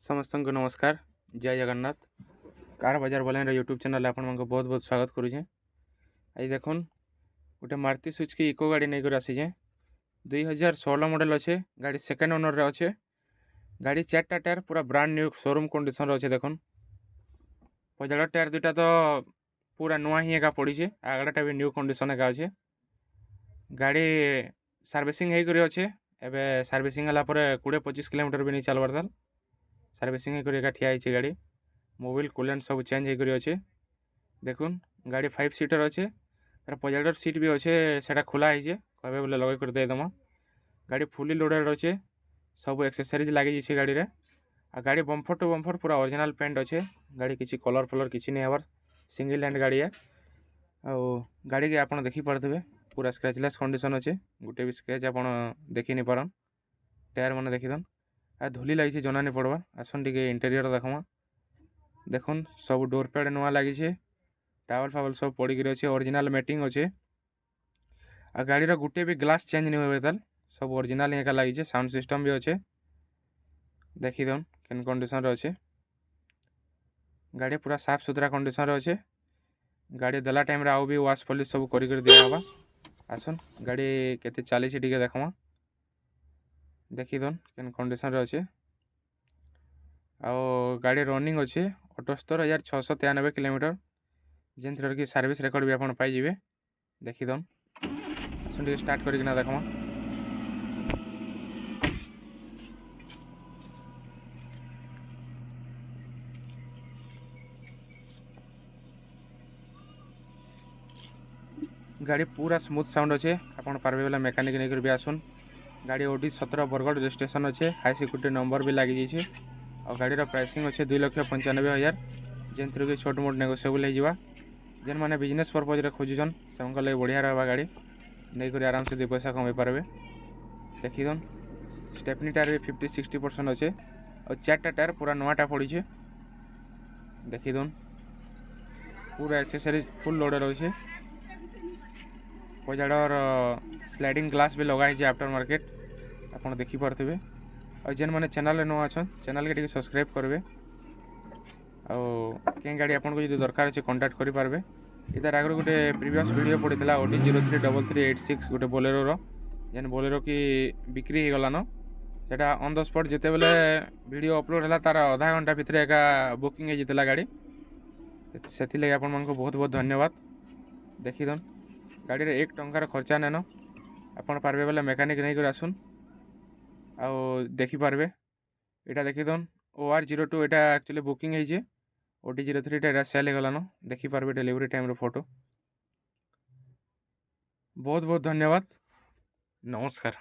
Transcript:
समस्त को नमस्कार। जय जगन्नाथ। कार बाजार बलेन यूट्यूब चैनल आपण मन बहुत बहुत स्वागत करुचे। आज देखुन गोटे मारुति सुजुकी इको गाड़ी नहीं कर आसीचे 2016 मॉडल अच्छे। गाड़ी सेकेंड ओनर रे अच्छे। गाड़ी 4टा टायर पूरा ब्रांड न्यू शोरूम कंडीशन अच्छे। देखुन पछाड़ टायर दुटा तो पूरा नुआ ही एका पड़ी। आगड़ाटा भी न्यू कंडीशन एका अच्छे। गाड़ी सर्विसिंग अच्छे। एवं सर्विसिंग है 20-25 किलोमीटर भी नहीं चलबार था। सर्विसिंग एका ठिया है। गाड़ी मोबिल कूलेंट सब चेंज अच्छे। देखुन गाड़ी 5 सीटर अच्छे। तार पजाडर सीट भी अच्छे से खुला है कहे बोले लगे कर देदमा। गाड़ी फुली लोडेड अच्छे। सब एक्सेसरीज लगी गाड़ी रे। आ गाड़ी बम्फर टू बम्फर पूरा ओरिजिनल पेंट अच्छे। गाड़ी किसी कलर फलर किसी नहीं हबार सिंगल हैंड गाड़ी है। आ गाड़ी के आप देखी पारे पूरा स्क्रैचलेस कंडीशन अच्छे। गोटे भी स्क्रैच आप देखी नहीं पारन। टायर मैंने देखीदन आ धूली लगी जना नहीं पड़वा। आसन टे इंटेरियर देखमा। देखुन सब डोर पैड नुआ लगी। टावल फावल सब पड़ी अच्छे। ओरिजिनल मैटिंग अच्छे। आ गाड़ी गोटे भी ग्लास चेंज नहीं हुए ताल सब ओरिजिनल एका लगी। साउंड सिस्टम भी अच्छे। देखीदन केन कंडीशन अच्छे। गाड़ी पूरा साफ सुथरा कंडीशन अच्छे। गाड़ी देला टाइम आउ भी वाश पॉलिश सब कर दिया। आसन गाड़ी केते चली टे देखमा। देखीदन केन कंडीशन अच्छे। आउ गाड़ी रनिंग अच्छे 78,693 किलोमीटर जिन कि सर्विस रेकर्ड भी आप पाइबे। देखीदन सुन स्टार्ट करना देखमा। गाड़ी पूरा स्मूथ साउंड अच्छे। आपड़ पार्बे बोला मेकानिक नहीं भी आसुन। गाड़ी ओडी 17 बरगढ़ रजिस्ट्रेशन अच्छे। हाई सिक्योरिटी नंबर भी लगी जाइए। और गाड़ी प्राइसिंग अच्छे 2,95,000 जिन कि छोट मोट नेगोशिएबल होगा। जेन मैंने बिजनेस पर्पज खोजुन से लगे बढ़िया रहा। गाड़ी नहीं कर आराम से 2 पैसा कमे पारे। देखीदन स्टेपनी टायर भी 50-60% अच्छे। और 4टा टायर पूरा नुआटा पड़ी। देखीदन पूरा एक्सेसरीज फुल लोडेड अच्छे। पजाड़ स्लाइडिंग ग्लास भी लगाई आफ्टर मार्केट आप देखिपे। और जेन मैंने चैनल नुआ अच्छा चैनल के सब्सक्राइब करेंगे। कहीं गाड़ी आपको जो दरकार अच्छे कंटाक्ट करेंगे। इधर आगे गोटे प्रीवियस वीडियो पड़ा OD 033386 गोटे बोलेरो जेन बोलेरो की बिक्री हो गलान से ऑन द स्पॉट जिते बेले वीडियो अपलोड है तार आधा घंटा भितर एका बुकिंग होता गाड़ी से आप बहुत बहुत धन्यवाद। देखीदन गाड़ी रे 1 टंकार खर्चा नेन आप पार्बे बोले मेकानिक नहीं कर आसुन आउ देखिपारे। यहाँ देखीदन OR02 यहाँ एक्चुअली बुकिंग है। OD 03 सेल हो गलान देखिपारे डिलीवरी टाइम फोटो। बहुत बहुत धन्यवाद। नमस्कार।